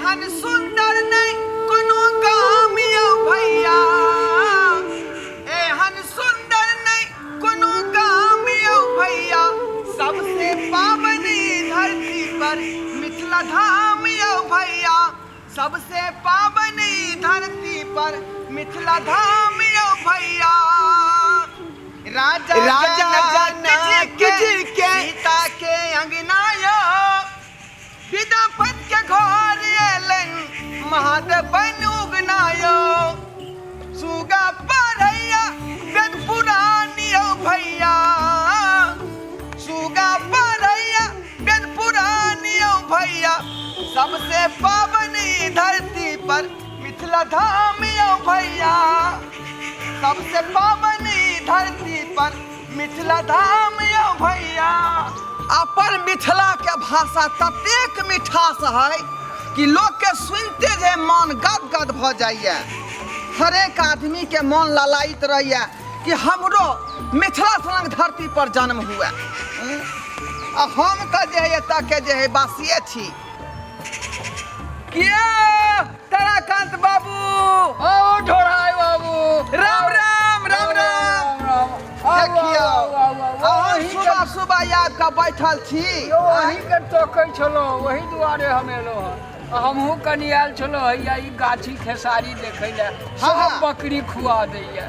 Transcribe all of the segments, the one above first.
एहन सुंदर नहीं कोनो काम यौ भैया, एहन सुंदर नहीं कोनो काम यौ भैया, सबसे पावनी धरती पर मिथिला धाम यौ भैया, सबसे पावनी धरती पर मिथिला धाम यौ भैया। राजा जनक जी के सीता के अंगना यो, विद्यापति के घर एलन महादेव बन उगना यो, सुगा पढ़ैया वेद पुराण यौ भैया, सुगा पढ़ैया वेद पुराण यौ भैया, सबसे पावनी धरती पर मिथिला धाम यौ भैया, सबसे पावनी धरती पर मिथिला धाम यौ भैया। अपन मिथिला के भाषा ततेक मिठास है कि लोग के सुनते जे मन गद गद भ जाइए। हरेक आदमी के मन ललायित रहिए कि हमरो मिथिला संग धरती पर जन्म हुआ। हम तो जे है एतऽ के जे है वासिये छी। ताराकांत बाबू, ओ ढोराई बाबू, राम राम राम राम। देखियो सुबह सुबह याद का बैठल छी, वही के तोकै छलो, वही दुआरे हम एलो हन। हमहू कनी आयल छलो हैया ई गाछी खेसारी देखै ले, सब बकरी खुआ दैया।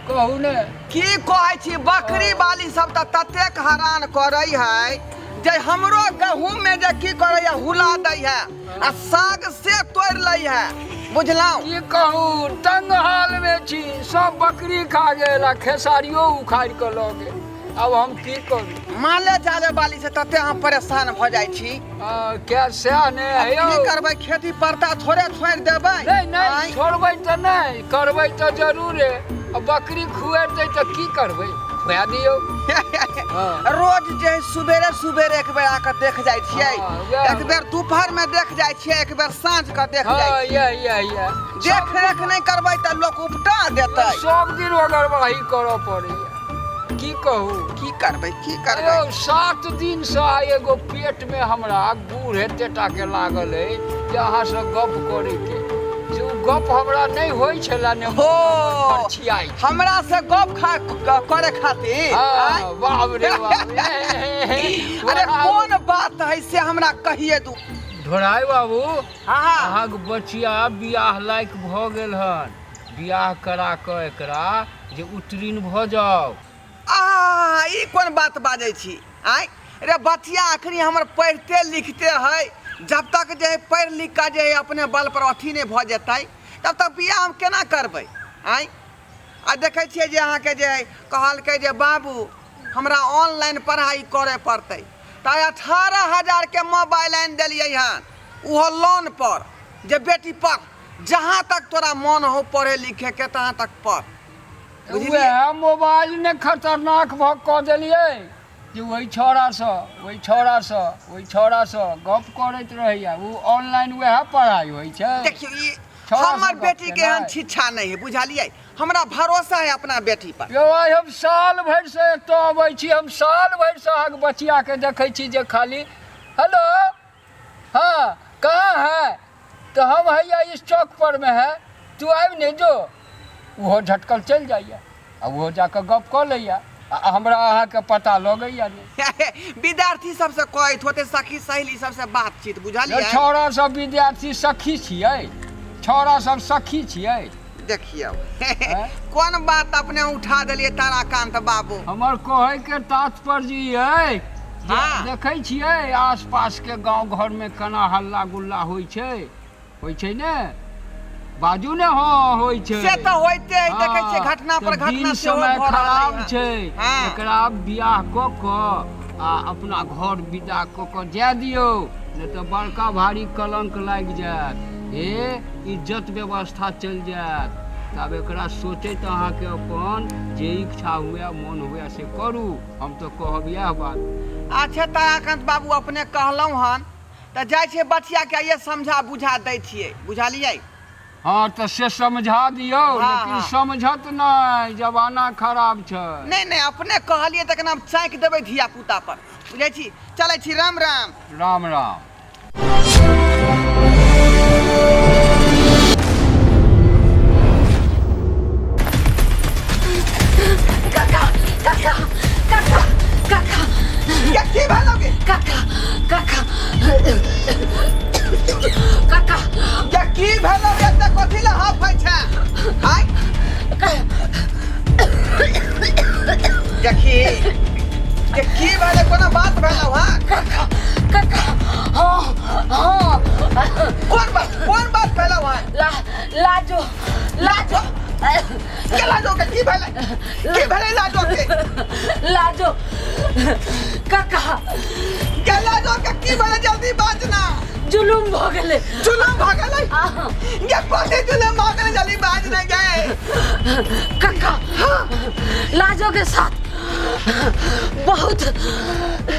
कहू ने की कहै छी, बकरी वाली सब त ततेक हैरान करै है जे हमरो गहूम में जे की करे है हुला दै है आ साग से तोड़ लै है, बुझलौ? की कहू, तंग हाल में छी, सब बकरी खा गेल आ खेसारियो उखाड़ के ल गेल। अब हम की करू? माले जाले वाली से तते हम परेशान भ जाइ छी। क्या से ने की करबै, खेती पड़ता थोड़े छोड़ देबै? नहीं छोड़बै त नहीं, करबै त जरूरे। बकरी खुएतै त की करबै, खुआ दियौ। रोज जे सुबेरे सुबेरे एक बेर आके देख जाइ छियै, एक बेर दोपहर में देख जाइ छियै, एक बेर साँझ के देख जाइ छियै। देख रेख नहीं करबै त लोग उपटा देतै। सब दिन ओगरवाही करऽ पड़ैया। की कहू, की करबै की करबै? 7 दिन से एगो पेट में हमरा बूढ़ एतेटा के लागल है जे अहाँ से गप करे के, जो गप हमरा नहीं होई छला ने हो छियाई हमरा से गप करे खातिर। बाप रे बाप। अरे कौन बात है से हमरा कहिए दू। ढोराई बाबू, हाँ अहाँ के बचिया बियाह लायक भ गेल हन, बियाह करा के एकरा जे उत्तीर्ण भ जाओ। ई कौन बात बाजै छी? रे बचिया आखिरी हमर पढ़ते लिखते है, जब तक जे है पढ़ लिख के जे है अपने बल पर अथी नहीं भ जेतै तब तक बियाह हम केना करबै? आ देखै छियै जे अहाँके जे है कहलकै जे बाबू हमरा ऑनलाइन पढ़ाई करे पड़तै, त 18,000 के मोबाइल आनि देलियै हन, उहो लोन पर, जे बेटी पढ़, जहाँ तक तोरा मन हो पढ़े लिखे के तहाँ तक पढ़। वह मोबाइल ने खतरनाक भ क देलियै जे वही छोरा से गप करैत रहैया। वो ऑनलाइन वह पढ़ाई होइ छै। देखियो ई हमर बेटी के हन शिक्षा नहीं है, बुझलियै? हमरा भरोसा है अपना बेटी पर। यो हम साल भर से एतो अबै छी, हम साल भर से आग बचिया के देखै छी जे खाली हेलो हाँ कहाँ है, तो हम हैया इस चौक पर में है, तू आबि ने जो। वो झटकल चल जाइए, अब वो जाकर गप कऽ लैया, हमरा अहाँ के पता लगैया नहीं। विद्यार्थी सबसे कहैत होते सखी सहेली सबसे बातचीत, बुझलियै? छोरा सब विद्यार्थी सखी छियै, छोरा सब सखी छियै। देखियो कौन बात अपने उठा देलिए ताराकांत बाबू। हमर कहै के तात्पर्य है, हाँ। देखै छियै आसपास के गांव घर में केना हल्ला गुल्ला होइ छै ने, बाजू ने हाँ होइ छै से तो होइते है। देखै छियै घटना पर घटना से समय खराब छै, हाँ। एकरा बियाह क क आ अपना घर विदा क क जाय दियौ, नहीं तो बड़का भारी कलंक लाग जायत, इज्जत व्यवस्था चल जायत। तब एकरा सोचैत अहाँ के अपन जे इच्छा हुए मन हुए से करू, हम तो कहब यह बात। अच्छा ताराकांत बाबू अपने कहलौ हन त जाइ छै बचिया के ये समझा बुझा दै छियै, बुझलियै? हाँ तो से समझा दियो। हाँ, लेकिन हाँ। समझत नहीं, जमाना खराब छै। नहीं अपने कहलिए तक हम चाँक देबै धिया पुता पर, बुझै छी? चलै छी, राम राम। राम राम। देखी ये की भेले कोनो बात भेल हां काका हाँ हाँ कौन बात भेल हां लाजो के लाजो के की भेले लाजो के लाजो काका के लाजो के की भेले जल्दी बात ना जुलुम भ गेले ये कोते जुलुम भ गेले जल्दी बात ना गए काका लाजो के साथ बहुत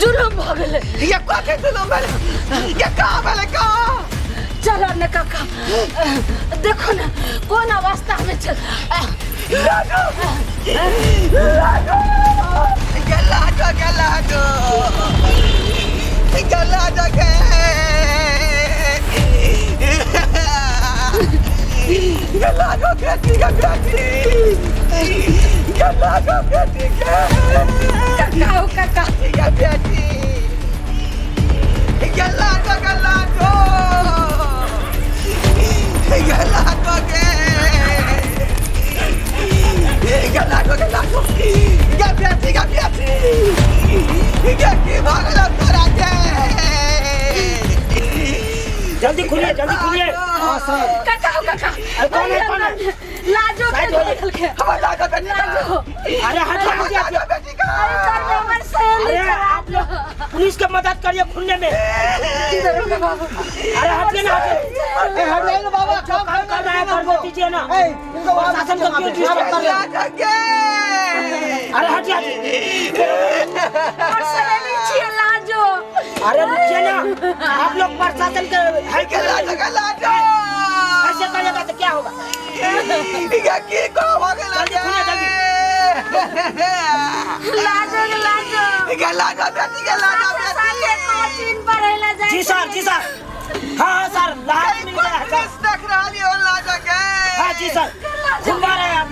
जुलुम भ गेले ये कोते जुलुम भेले ये कहां भेले कहां चलो न काका देखो न कौन अवस्था में चल लाजो जल्दी खुलिए काका कौन है लाजो के निकल के लाजो अरे हट अरे आप लोग पुलिस की मदद करिए खुलने में अरे हटिए ना हटिए बाबा काम कर रहा है कर दीजिए ना प्रशासन को क्यों डिस्टर्ब कर रहे हैं अरे हटिए लाजो अरे रुकिए ना आप लोग प्रशासन के है क्या ऐसे करेगा तो क्या होगा जी सर हाँ सर हाँ जी सर घुमा रहे हैं आप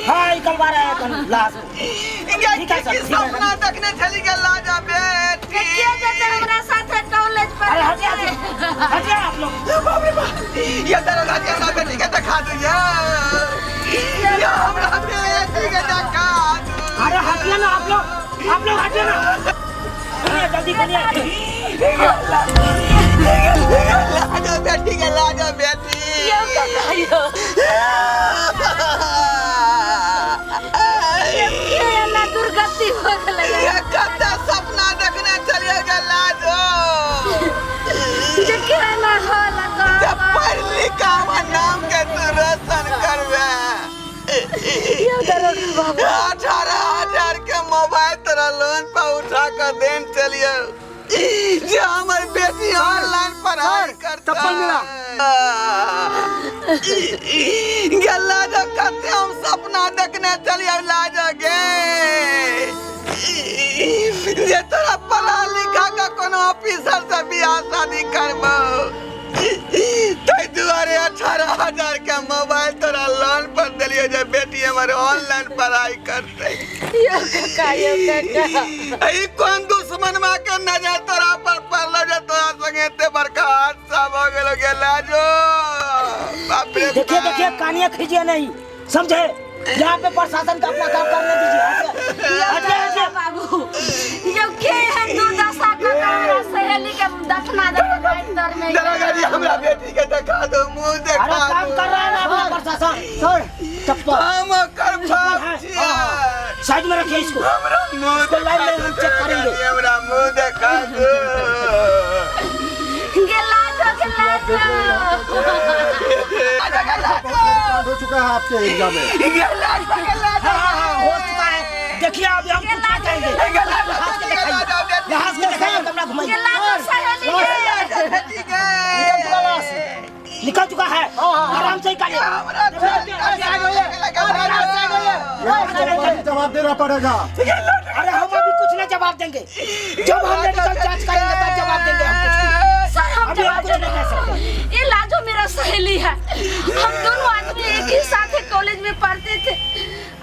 हाँ निकलवा रहे हैं लाश ठीक है सर सपना देखने चली गई लाजा बेटी हमरा साथ कॉलेज पर अरे हटिए आप लोग ये दरोगा जी हमरा बेटी के दिखा दीजिए ये हमरा बेटी के दिखा अरे हटिए ना आप लोग हटिए ना जल्दी करिए लाजा बेटी दुर्गति हो गए सपना देखने चलिए गए लाजो जब पढ़ लिखा नाम के तू रोशन करवे 18,000 के मोबाइल तेरा लोन पर उठा कर देन चलिए जो हमारी बेटी ऑनलाइन पढ़ाई करता लाजो कहते हम सपना देखने चलिए लाजो गे ये तोरा पढ़ा लिखा का कोनो ऑफिसर से बियाह शादी करबो तै दुआरे 18,000 के मोबाइल तोरा लोन पर दिलियो जे बेटी हमारे ऑनलाइन पढ़ाई करते ई कौन दुश्मन मा के नजर तोरा पर पड़लो जे तोरा संगे ते बड़का हादसा हो गेलो गे लाजो बाप रे देखिए कानिया खींचिए नहीं समझे यहाँ पे प्रशासन का अपना काम करने दीजिए बाबू ये के है दुर्दशा का हमरा सहेली के दफना दर में दरोगा जी हमरा बेटी के दिखा दो मुंह दिखा अरे काम कर रहा है ना अपना प्रशासन सर चप्पल हम कर साइड में रखिए इसको हमरा मुंह लाइन में हम चेक करेंगे हमरा मुंह दिखा दो हो चुका है आपके एरिया में हाँ, हो चुका है देखिए अब हम कुछ क्या कहेंगे यहाँ से दिखाइए कमरा घुमाइए निकल चुका है आराम से निकालिए जवाब देना पड़ेगा। अरे हम अभी कुछ नहीं जवाब देंगे जब हम मेडिकल जांच करेंगे तब जवाब देंगे हम कुछ सर हम अभी हम कुछ नहीं कह सकते। ये लाजो मेरा सहेली है हम दोनों आदमी एक ही साथ कॉलेज में पढ़ते थे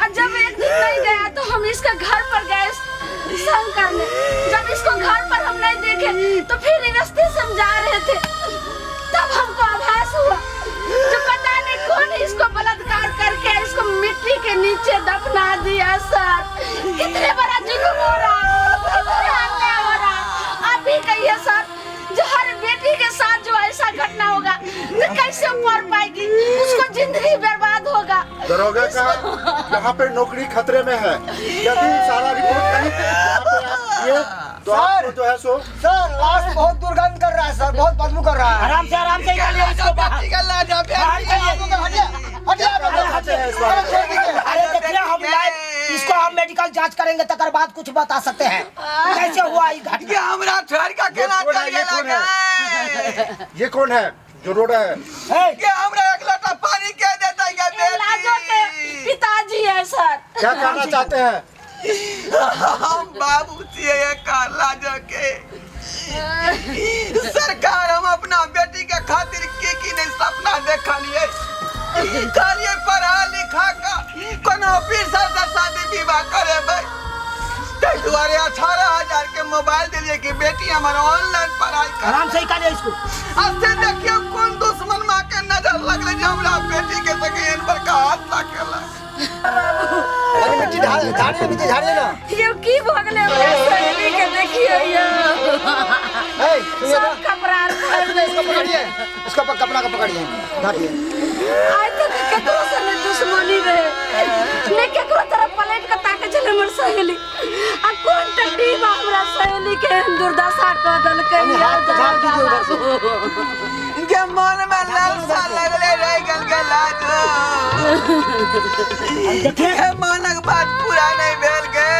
और जब एक दिन नहीं गया तो हम इसका घर पर गए संग करने जब इसको घर पर हम नहीं देखे तो फिर रास्ते से हम जा रहे थे तब हमको आभास हुआ जो पता नहीं कौन इसको बलात्कार करके इसको मिट्टी के नीचे दफना दिया सर। कितने बड़ा जुल्म हो रहा है, कितने अन्याय हो रहा है। आप ही कहिए सर, जो हर बेटी के साथ जो ऐसा घटना होगा तो कैसे पढ़ पाएगी, उसको जिंदगी बर्बाद होगा। दरोगा का यहाँ पे नौकरी खतरे में है। यदि सारा रिपोर्ट नहीं यहाँ पे आप किए तो आपको जो है सो सर लाश बहुत दुर्गंध कर रहा है सर, बहुत बदबू कर रहा है। आराम से निकालिए इसको बाहर। अरे देखिए हम लाइव इसको हम मेडिकल जांच करेंगे तकर बाद कुछ बता सकते हैं कैसे हुआ ये घटना। हमरा छोड़ का केना कर गेला ये कौन है जो रोड है? के हमरा एक लोटा पानी के देता है ये लाजो के पिताजी है सर। क्या कहना चाहते हैं? हम बाबू छिए काला जो के सरकार हम अपना बेटी के खातिर की नहीं सपना देखा लिए खालिए पढ़ा लिखा का कोनो ऑफिसर से शादी विवाह करे भाई ते दुआरे 18,000 के मोबाइल दिलिए कि बेटी हमारा ऑनलाइन पढ़ाई कर। आराम से निकालिए इसको। अस्ते देखियो कौन दुश्मन मां के नजर लगले जे हमरा बेटी के सके इन पर का हाथ लागला। अरे मिट्टी झाड़िए मिट्टी झाड़िए ना। ये की भगले हमरा सहेली के देखिए ये सब कपड़ा इसको पकड़िए, इसको कपड़ा का पकड़िए ढाकिए। आज तक केकरो से न दुश्मनी रहे ने केकरो तरफ पलट के ताके चले हमर सहेली आ कौन टट्टी बा हमरा सहेली के दुर्दशा क दल के हाथ तो झाड़ दीजिए उधर से। इनके मन में लालसा लगले रह गल गला देखिए मानक बात पूरा नहीं भेल गे।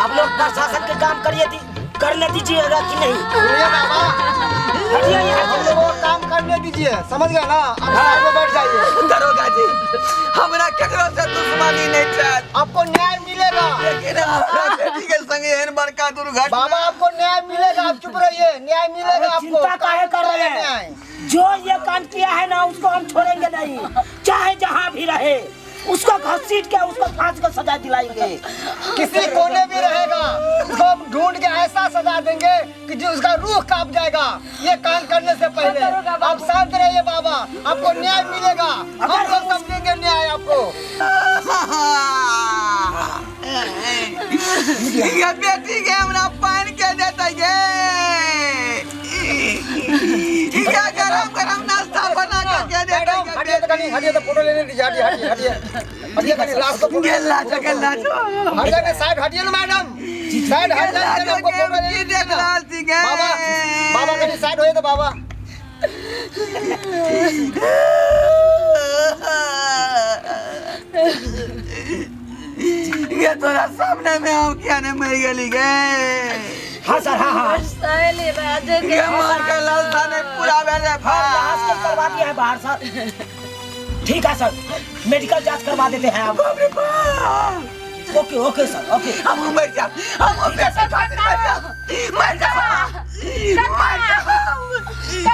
आप लोग प्रशासन के काम करिए करने दीजिएगा कि नहीं? हटिए यहाँ से वो काम करने दीजिए, समझ गए ना? अब साइड में बैठ जाइए। दरोगा जी हमरा केकरो से दुश्मनी नहीं चाह, आपको न्याय मिलेगा। लेकिन हमरा बेटी के संगे एहन बड़का दुर्घटना। बाबा आपको न्याय मिलेगा, आप चुप रहिए, न्याय मिलेगा आपको। चिंता काहे कर रहे हैं? जो ये काम किया है ना उसको हम छोड़ेंगे नहीं, चाहे जहाँ भी रहे उसको घसीट के उसको फांसी का सजा दिलाएंगे। किसी कोने भी रहेगा उसको हम ढूंढ के ऐसा सजा देंगे कि जो उसका रूह कांप जाएगा। ये काम करने से पहले आप शांत रहिए बाबा, आपको न्याय मिलेगा, हम लोग समझेंगे न्याय आपको। ये बेटी के हमरा पानी के देता ये क्या गरम नाश्ता बना के देता है। हटिए तो फोटो लेने दीजिए। हटिए कहीं लाश को गेला हट जाने साइड हटिए ना मैडम, साइड हट जाने हमको फोटो लेने दीजिए। बाबा कहीं साइड होइए तो बाबा। ये तोरा सामने में हम क्या ने मर गली गए। हाँ सर हाँ सहेली राजे के ये मार के लालसा ने पूरा भेजे जांच करवा दिया है बाहर सर। ठीक है सर, मेडिकल जांच करवा देते हैं आप। Okay sir okay. हम मर जा, हम पैसा खातिर मर जा।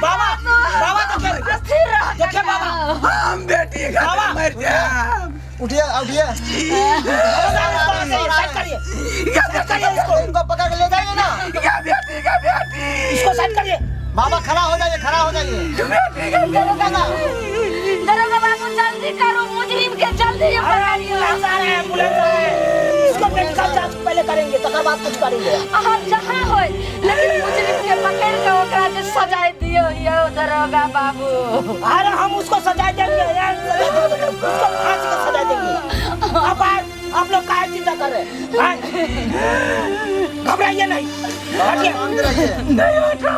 बाबा तो देखिए बाबा हम बेटी का मर जा। उठिए इनको पकड़ के ले जाइए ना। बेटी इसको साइड करिए बाबा, खड़ा हो जाइए। दरोगा बाबू जल्दी करो, मुजरिम के जल्दी एम्बुलेंस आ रहा है, एम्बुलेंस आ रहा है। इसको मेडिकल जांच पहले करेंगे तकर बाद कुछ करेंगे। हम जहाँ होय लेकिन मुजरिम के पकड़ के ओकरा के सजा दियो यो दरोगा बाबू। अरे हम उसको सजा देंगे यार, उसको फांसी का सजा देंगे। आप लोग काहे चिंता कर रहे हैं? घबराइए नहीं, हटिए नहीं हटा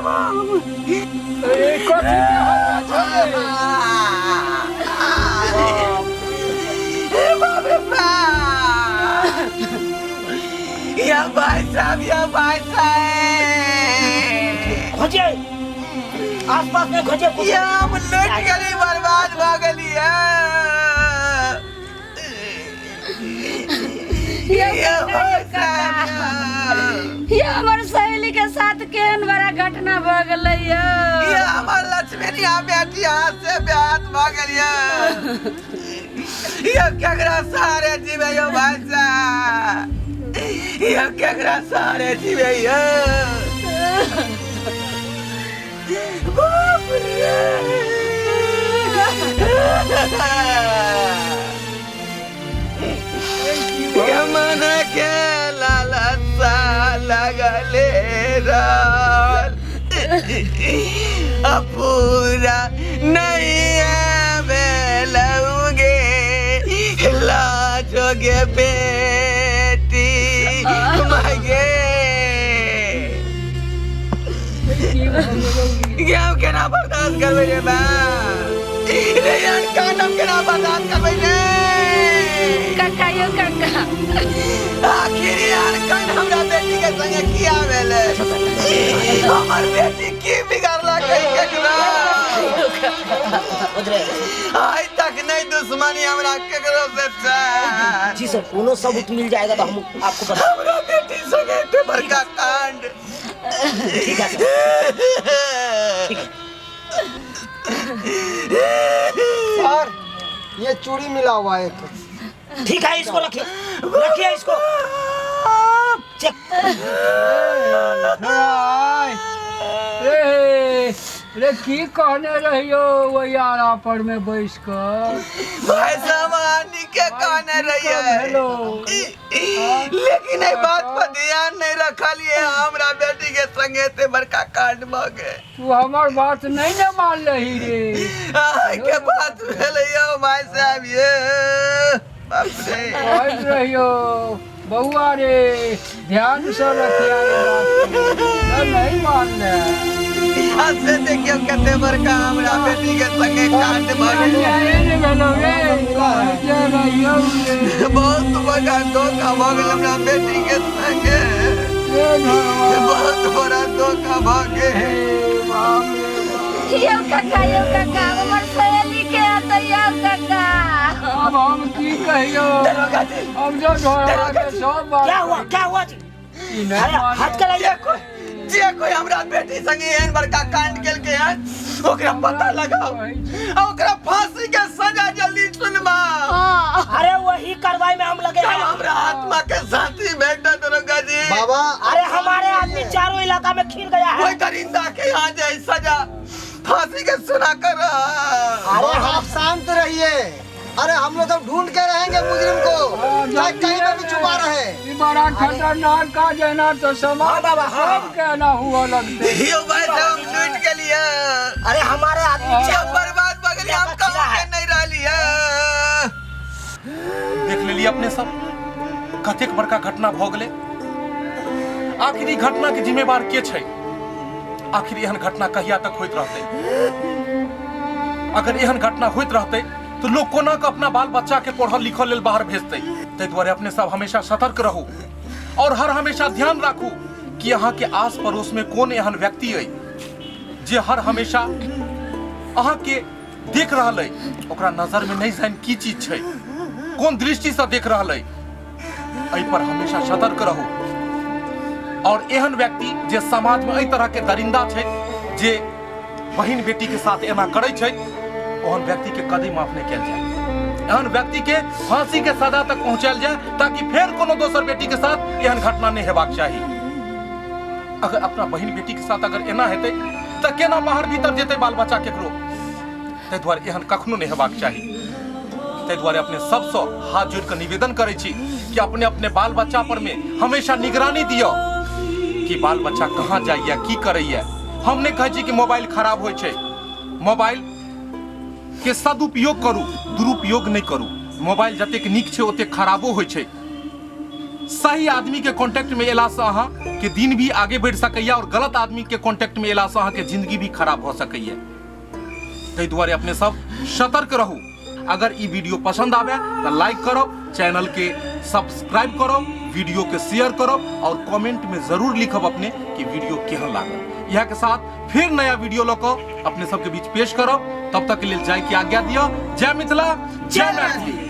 या भाई साहब खोजिए आसपास में, खोजिए। या हम लूट गली बर्बाद हो गली ये हमार सहेली के साथ केहन बड़ा घटना भ गेलै ये हमर लक्ष्मणिया बेटी हाथ से ब्याह भ गेलिए। ये केकरा सहारे जीवे यो भाई साहब, ये केकरा सहारे जीवे यो। बाप रे लागले रहल पूरा नहीं बेलूगे लाजोगे बेटी मांगे क्या केना बर्दाश्त करबे रे बा रे यार कानम केना बर्दाश्त करबे रे काका यो काका आखिर यार कल हमरा बेटी के संगे किया भेले हमर बेटी की बिगाड़ला कहीं केकरा आज तक नहीं दुश्मनी हमरा केकरो से था जी सर कोनो सबूत मिल जाएगा तो हम आपको बता हमरा बेटी संगे ते बड़का कांड ठीक है सर ठीक है सर ये चूड़ी मिला हुआ है एक ठीक है इसको रखिए इसको चेक रे की कहने रहियो वो यारा पर में बैस कर भाई सामानी के कहने रहिए हेलो लेकिन ये बात पर ध्यान नहीं रखल ये हमरा बेटी के संगे ते बड़का कांड मांगे तू हमार बात नहीं न मान रही रे आई के बात भेले यो भाई साहब ये बाप रे कहत रहियो बउआ रे ध्यान से रखिया ये बात को नहीं मान ले ऐसे देखियो कते बड़का हमरा बेटी के संगे कांड मांगे बहुत बड़ा धोखा भाग हमरा बेटी के संगे बहुत बड़ा धोखा भागे यो काका हमर सहेली के आता यो काका अब हम की कहियो हम जो ढोरा के सब बात क्या हुआ जी ई नहीं मान हाथ कर जे कोई हमरा बेटी संगे एहन बड़का कांड केल के है ओकरा पता लगाओ ओकरा फांसी के सजा जल्दी सुनवा अरे वही कार्रवाई में हम लगे हैं हमरा आत्मा के शांति भेटा दरोगा जी बाबा अरे हमारे आदमी चारों इलाका में खिल गया है कोई दरिंदा के यहाँ जाए सजा फांसी के सुना कर अरे आप शांत रहिए अरे हम लोग तो ढूंढ के रहेंगे मुजरिम को चाहे कहीं पे भी छुपा रहे ये बड़ा खतरनाक काज है ना तो समाज बाबा, सब कहना हुआ लगते यो भाई साहब हम लूट के लिए अरे हमारे आदमी जब बर्बाद बगली हम कहूँ के नहीं रह लिया देख लेलिए अपने सब कतेक बड़का घटना भ गेलै आखिर ई घटना के जिम्मेवार के छै आखिर एहन घटना कहिया तक होइत रहतै अगर एहन घटना होइत रहतै तो लोग कोना के अपना बाल बच्चा के पढ़ल लिखल लेल बाहर भेजतै ताहि दुआरे अपने सब हमेशा सतर्क रहू और हर हमेशा ध्यान राखू कि अहाँ के आस पड़ोस में कौन एहन व्यक्ति अइ जे हर हमेशा अहाँ के देख रहल अइ ओकरा नजर में नहीं जान की चीज छै कौन दृष्टि से देख रहल अइ एहि पर हमेशा सतर्क रहू और एहन व्यक्ति जे समाज में एहि तरह के दरिंदा छै जे बहिन बेटी के साथ एना करै छै ओहन व्यक्ति के कदी माफ नहीं किया जाए एहन व्यक्ति के फांसी के सजा तक पहुंचायल जाए ताकि फिर कोनो दोसर बेटी के साथ एहन घटना नहीं हेबाक चाही अगर अपना बहिन बेटी के साथ अगर एना हेतै त केना बाहर भीतर जेतै बाल बच्चा केकरो ताहि दुआरे एहन कखनो नहीं हेबाक चाही ताहि दुआरे अपने सबसँ हाथ जोड़ कऽ निवेदन करै छी कि अपने अपने बाल बच्चा पर में हमेशा निगरानी दियौ कि बाल बच्चा कहाँ जाइए की करैए हम नहीं कहै छी कि मोबाइल खराब होइ छै मोबाइल के सदुपयोग करू दुरुपयोग नहीं करू मोबाइल जतेक नीक छै ओतेक खराबो होइ छै सही आदमी के कांटेक्ट में एला से अहाँ के दिन भी आगे बढ़ सकैए और गलत आदमी के कांटेक्ट में एला से अहाँ के जिंदगी भी खराब हो सकैए ताहि दुआरे अपने सब सतर्क रहू अगर ई वीडियो पसंद आवे तो लाइक करो चैनल के सब्सक्राइब करो वीडियो के शेयर करो और कमेंट में जरूर लिखब अपने कि वीडियो केहन लागल यह के साथ फिर नया वीडियो लको अपने सबके बीच पेश करो तब तक के लिए जाय की आज्ञा दियो जय मिथिला जय मैथिली।